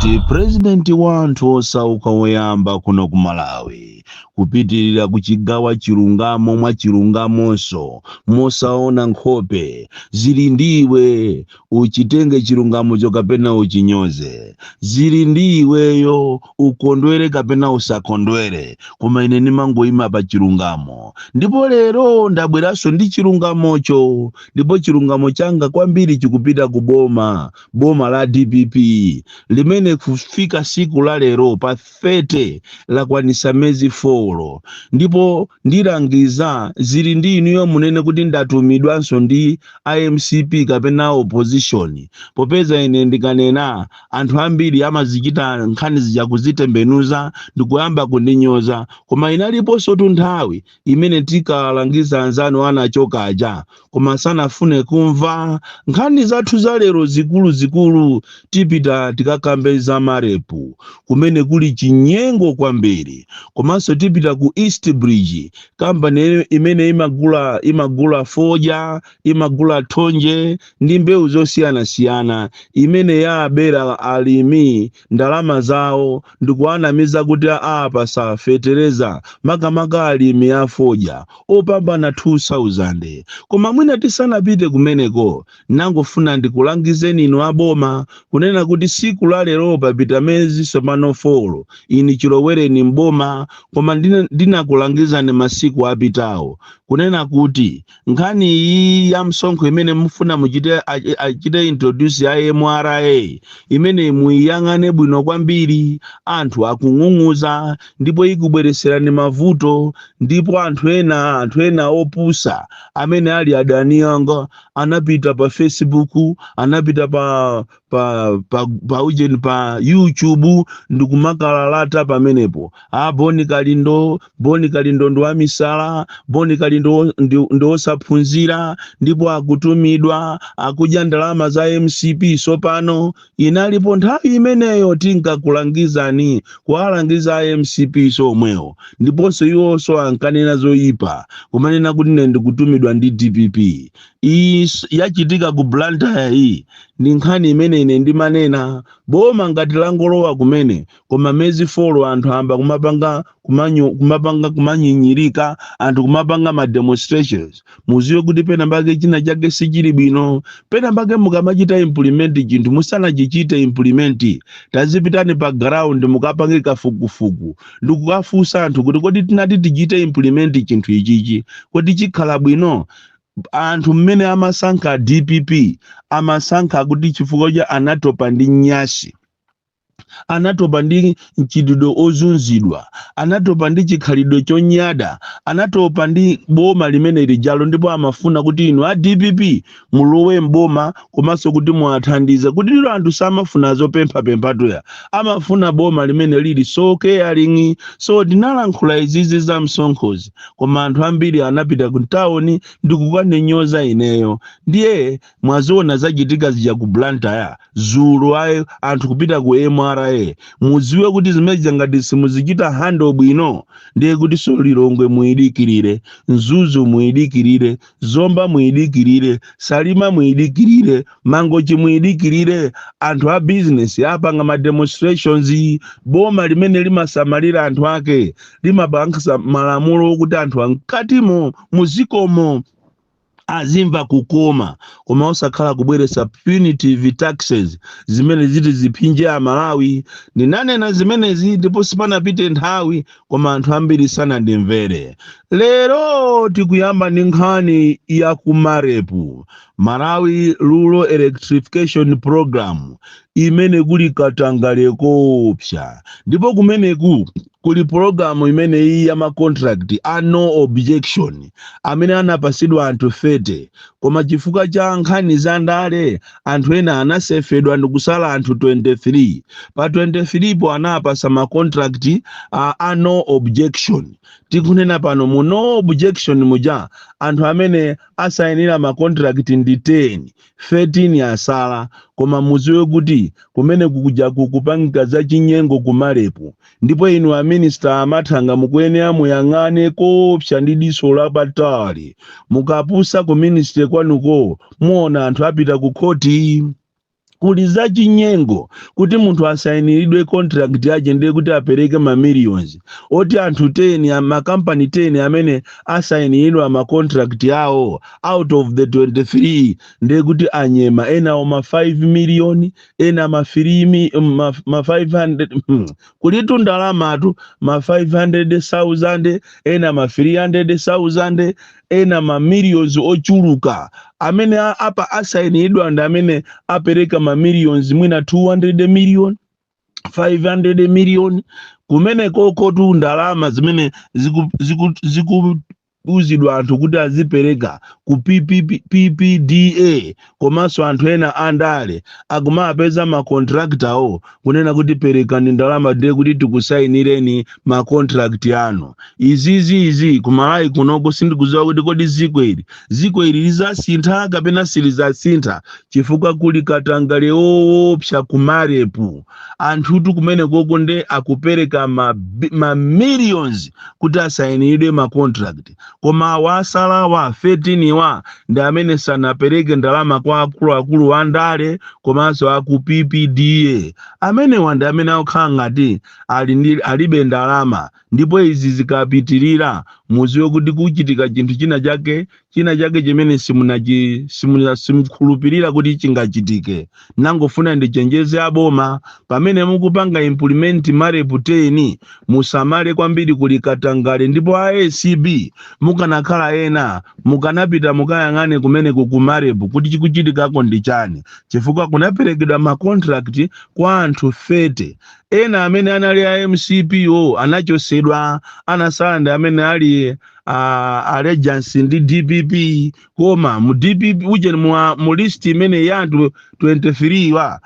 The President wanthu osauka woyamba kuno ku Malawi kupitirira kuchigawa chilungamo mwa chilungamonso mosaona nkhope zili ndiwe uchitenge chilungamocho kapena uchinyoze zili ndiweyo ukondwere kapena usakondwere koma ine nimangoyima pa chilungamo ndipo lero ndabweranso ndi chilungamocho ndipo chilungamo changa kwambiri chikupita ku boma la DPP limene kufika siku la lero pa 30 lakwanisa mezi 4 ndipo ndilangiza zili ndi inuyo munene kuti ndatumidwanso ndi IMCP kapena opposition popeza ine ndikanena anthu ambiri amazichita nkhani zija kuzitembenuza ndikuyamba kundinyoza koma inaliponso nthawi imene tikalangiza anzanu anachoka aja koma sanafune kumva nkhani zathu za lero zikulu tipita tikakambe za marepu kumene kuli chinyengo kwambiri komanso tipita ku East Bridge kampani imene imagula foja imagula thonje ndi mbewu zosiyana imene yabera alimi ndalama zawo ndikuanamiza kuti pasafetereza makamaka alimi ya foja opambana 2000 koma mwina tisanapite kumeneko nangofuna ndikulangizeni inu aboma kunena kuti siku la lero papita mezi somano 4 ini chilowereni mboma koma ndinakulangizani masiku apitawo kunena kuti nkhani iyi ya msonkho imene mufuna achite introduce ya MRA imene muiyang'ane bwino kwambiri anthu akung'ung'uza ndipo ikubwereserani mavuto ndipo anthu ena opusa amene ali adani yanga anapita pa Facebook anapita pa YouTube ndikumakalata pamenepo Boni Kalindo ndo amisala Boni Kalindo ndo osaphunzira ndipo akutumidwa akudya ndalama za MCP sopano inalipo nthawi imeneyo tinkakulangizani kuwalangiza MCP somwewo ndiponso iwonso ankanena zoyipa kumanena kuti ndikutumidwa ndi DPP yachitika ku Blantyre iyi ndi nkhani imene ine ndimanena boma ngati langolowa kumene koma mezi 4 anthu amba kumapanga kumanyinyirika anthu kumapanga ma demonstrations muziwe kuti pena mbake china chake sichili bwino pena mbake mukamachita implement chinthu musanachichite implement tazipitani pa ground mukapange kafukufuku ndikukafunsa anthu kuti kodi tinati tichite implement chinthu ichichi kodi chikhala bwino anthu mmene amasankha DPP amasankha kuti chifukwa cha anatopa ndi nyasi anatopa ndi mchitidwe ozunzidwa anatopa ndi chikhalidwe chonyada anatopa ndi boma limene lijalo ndipo amafuna kuti inu a DPP mulowe mboma komanso kuti muwathandize kuti lero anthu samafuna zopempha toya amafuna boma limene lili caring so ndinalankhula izizi za msonkhozi koma anthu ambiri anapita ku town ndikukanenyoza ineyo ndiye mwaziona zachitika zija ku Blantyre zulu anthu kupita ku MRA muziwe kuti zimene ngati simuzichita handle bwino ndiye kuti Solilongwe muidikirire Nzuzu muidikirire Zomba muidikirire Salima muidikirire Mangochi muidikirire anthu a business apanga ma demonstrations boma limene limasamalira anthu ake limapangisa malamulo kuti anthu ankatimo muzikomo azimva kukoma koma osakhala kubweresa punitive taxes zimene ziti ziphinje a Malawi ninanena zimenezi ndipo sipanapite nthawi koma anthu ambiri sanandimvere lero tikuyamba ndi nkhani ya kumarepu Malawi Rural Electrification Program imene kuli katangale kopsa ndipo kumeneku kuli programu imene iyi ya ma contract no objection amene anapasidwa anthu 30 koma chifukwa cha nkhani za ndale anthu ena anasefedwa ndikusala anthu 23 pa 23 po anapasa ma contract no objection tikunena pano mu no objection muja anthu amene asayinira ma contract ndi 13 asala koma muziwe kuti kumene kukuja kupangika za chinyengo kumalepo. Ndipo inu aminista amathanga mukuyenera muyang'ane kopsa ndi diso lapatali. Mukapusa ku ministry kwanuko muona anthu apita ku khoti. Kuli za chinyengo kuti munthu asayiniridwe contract yache ndiye kuti apereke ma millions. Oti anthu 10 makampani 10 amene asayiniridwa ma contract yawo out of the 23 ndiye kuti anyema ena ma 5 million ena ma 500 kulitu ndalamatu ma 500,000 ena ma 300,000 ena ma millions ochuluka amene apa asayinidwa ndi amene apereka ma millions mwina 200 million 500 million kumene koko tu ndalama zimene uzidwa anthu kuti azipereka ku PPDA komanso anthu ena andale akumapeza ma contractor kunena kuti perekani ndalama ndiye kuti tikusayinireni ma contract yanu. Izi kumalayi kunoko sindikuziwa kuti kodi ziko ili lizasintha kapena silizasintha chifukwa kuli katangale opsa kumalepo. Anthu kumene koko nde akupereka ma millions kuti asayiniridwe ma contract. Koma wasala wa 13 wa ndi amene sanapereke ndalama kwa akulu andale komanso aku PPDA. Amene wanda amene akukhala ngati alibe ndalama. Ndipo izi zikapitirira muziwe kuti kuchitika chinthu china chake chimene simukhulupirira kuti chingachitike. Nangofuna ndichenjeze aboma pamene mukupanga implement malepo 10 musamale kwambiri kuli katangale. Ndipo ACB mukanakhala ena mukanapita mukayang'ane kumene kukumalepo kuti chikuchitikako ndi chani chifukwa kunaperekedwa ma contract kwa anthu 30. Ena amene anali a MCPO anachosedwa anasala ndi amene ali allegiance ndi DPP koma mu DPP uje mu list imene ya anthu 23 wa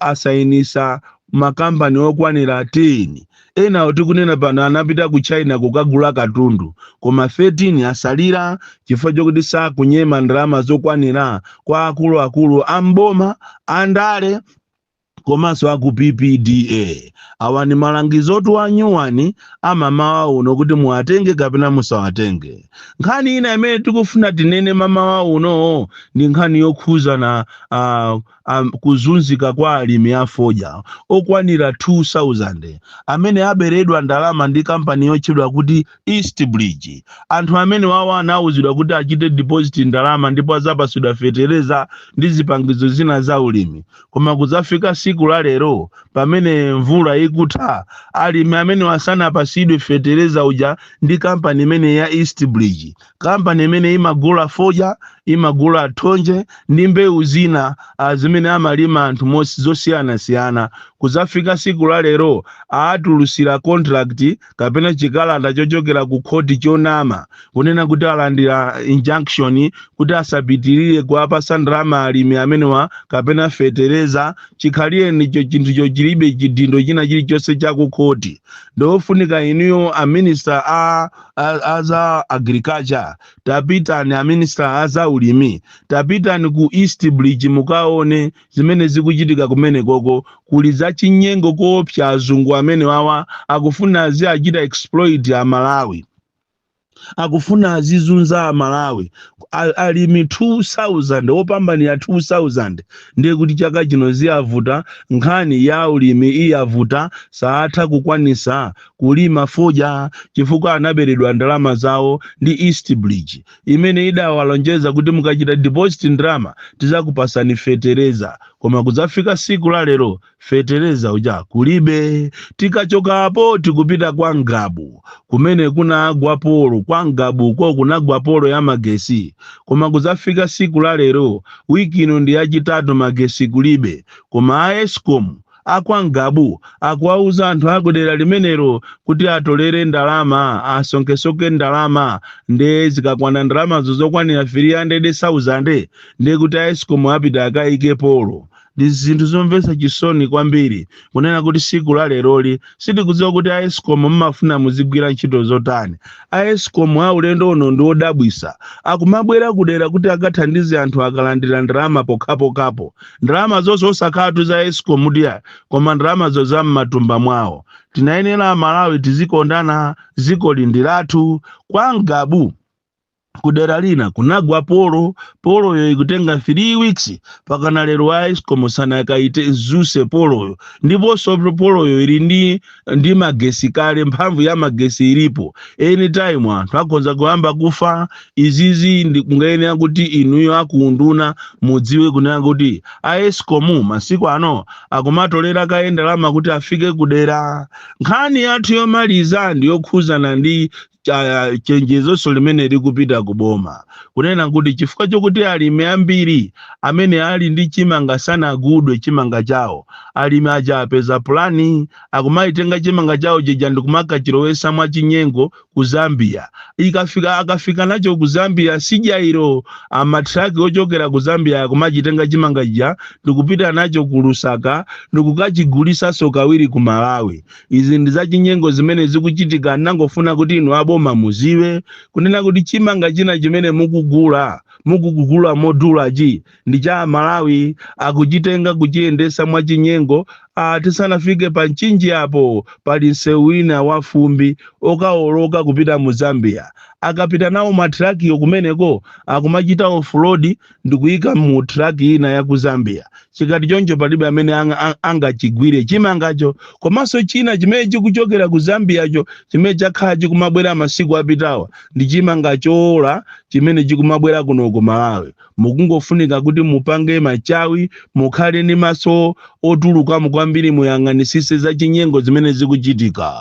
asayinisa makampani okwanira 10. Ena oti kunena pano anapita ku China kukagula katundu koma 13 asalira chifukwa chokuti sakunyema ndalama zokwanira kwa akulu amboma andale komanso aku PPDA. Awa ni malangizo otu anyuwani amamawa uno kuti muwatenge kapena musawatenge. Nkhani ina imene tikufuna tinene mamawa uno ndi nkhani yokhuza na kuzunzika kwa alimi afodya okwanira 2000 amene aberedwa ndalama ndi kampani yochedwa kuti East Bridge. Anthu amene wawa anawuzidwa kuti achite deposit ndalama ndipo azapasidwa fetereza ndi zipangizo zina za ulimi. Koma kuzafika siku la lero pamene mvula ikutha alimi amene wasana pasidwe fetereza uja ndi kampani imene ya East Bridge. Kampani imene imagula fodya, imagula thonje ndi mbewu zina zimene amalima anthu zosiyana. Kuzafika siku la lero aatulusira contract kapena chikalata chochokera ku khoti chonama kunena kuti alandira injunction kuti asapitirire kuapasa ndalama alimi amene kapena fetereza chikhaliye nicho chinthu chochilibe chidindo china chilichonse cha ku khoti. Ndofunika inuyo a minister aza agriculture tapitani a minister aza ulimi tapitani ku East Bridge mukaone zimene zikuchitika kumene koko kuli za chinyengo koopsa azungu amene wawa akufuna achita exploit a Malawi. Akufuna azizunza Malawi. Alimi 2000 opambanira 2000 ndiye kuti chaka chino ziyavuta nkhani ya ulimi iyavuta saatha kukwanisa kulima fodya chifukwa anaberedwa ndalama zawo ndi East Bridge imene idawalonjeza kuti mukachita deposit ndalama tizakupasani fetereza. Koma kuzafika siku la lero fetereza uja kulibe. Tikachoka apo tikupita kwa Ngabu kumene kuna agwapolo kwa Ngabu ko kuna agwapolo ya magesi. Koma kuzafika siku la lero wiki ino ndi yachitatu magesi kulibe. Koma Eskom akwa Ngabu akuwauza anthu akudera limenero kuti atolere ndalama asonkesoke ndalama nde zikakwana ndalama zokwanira 300,000 ndiye kuti Eskom apita akaike polo. ndi zinthu zomvetsa chisoni kwambiri kunena kuti siku la leroli sitikudziwa kuti a Eskom mmafuna muzigwira ntchito zotani. A Eskom a ulendo uno ndi odabwisa, akumabwera kudera kuti akathandize anthu akalandira ndalama pokhapokhapo. Ndalama zonse osakhala za Eskom diya, koma ndalamazo za m'matumba mwawo. Tinayenera Malawi tizikondana, ziko lindi lathu. Kwa Ngabu kudera lina kunagwa poloyo ikutenga 3 weeks pakana lero a Eskom sanakaite zuse poloyo, ndiponso poloyo ili ndi magesi kale, mphamvu ya magesi ilipo. Anytime anthu akonza kuyamba kufa. Izizi ndi kungayenera kuti inuyo akunduna mudziwe kunena kuti a Eskom masiku ano akumatolera kaenda lama kuti afike kudera. Nkhani yathu yomaliza ndi yokhuzana ndi chenjezo limene likupita kuboma, kunena kuti chifukwa chokuti alimi ambiri amene ali ndi chimanga sanagudwe chimanga chawo, alimi aja apeza plani akumaitenga chimanga chawo chija ndikumakachilowesa mwa chinyengo ku Zambia. Akafika nacho ku Zambia sijairo amatraki ochokera ku Zambia akumachitenga chimanga chija ndikupita nacho ku Lusaka ndikukachigulisa kawiri ku Malawi. Izi ndi za chinyengo zimene zikuchitika. Nangofuna kuti inu aboma muziwe kunena kuti chimanga china chimene mukugula modula ndi cha Malawi, akuchitenga kuchiendesa mwa chinyengo. Tisanafike pa nchinji apo pali msewu wina wa fumbi okaoloka kupita mu Zambia. Akapita nawo matraki kumeneko akumachita offroad ndikuyika mu traki ina ya ku Zambia. Chikati choncho palibe amene angachigwire chimangacho. Komanso china chimene chikuchokera ku Zambiacho chimene chakhala chikumabwera masiku apitawa ndi chimanga chola chimene chikumabwera kuno ku Malawi. Mukungofunika kuti mupange machawi, mukhale ndi maso otuluka kwambiri, muyang'anisise za chinyengo zimene zikuchitika.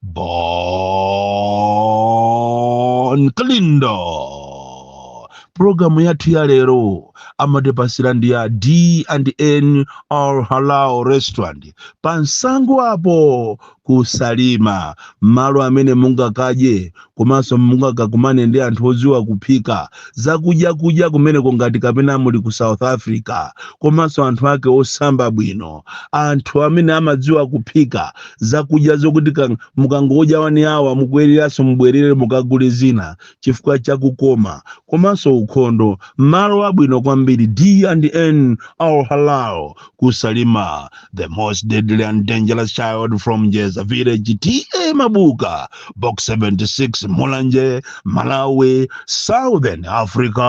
Bon Kalindo. Programu yathu ya lero amatipasira ndi ya D&N All Halal Restaurant pansango apo kusalima, malo amene mungakaje komanso mungakakumane ndi anthu odziwa kuphika zakudya kumeneko ngati kapena muli ku South Africa, komanso anthu ake osamba bwino, anthu amene amadziwa kuphika zakudya zokuti mukangodya wani awa mukubwereranso mubwerere mukagule zina chifukwa chakukoma komanso ukhondo. Malo abwino kwambiri D&N All Halal kusalima, the most deadly and dangerous child from Jeza Village, TA Mabuka, Box 76, Mulanje, Malawi, Southern Africa.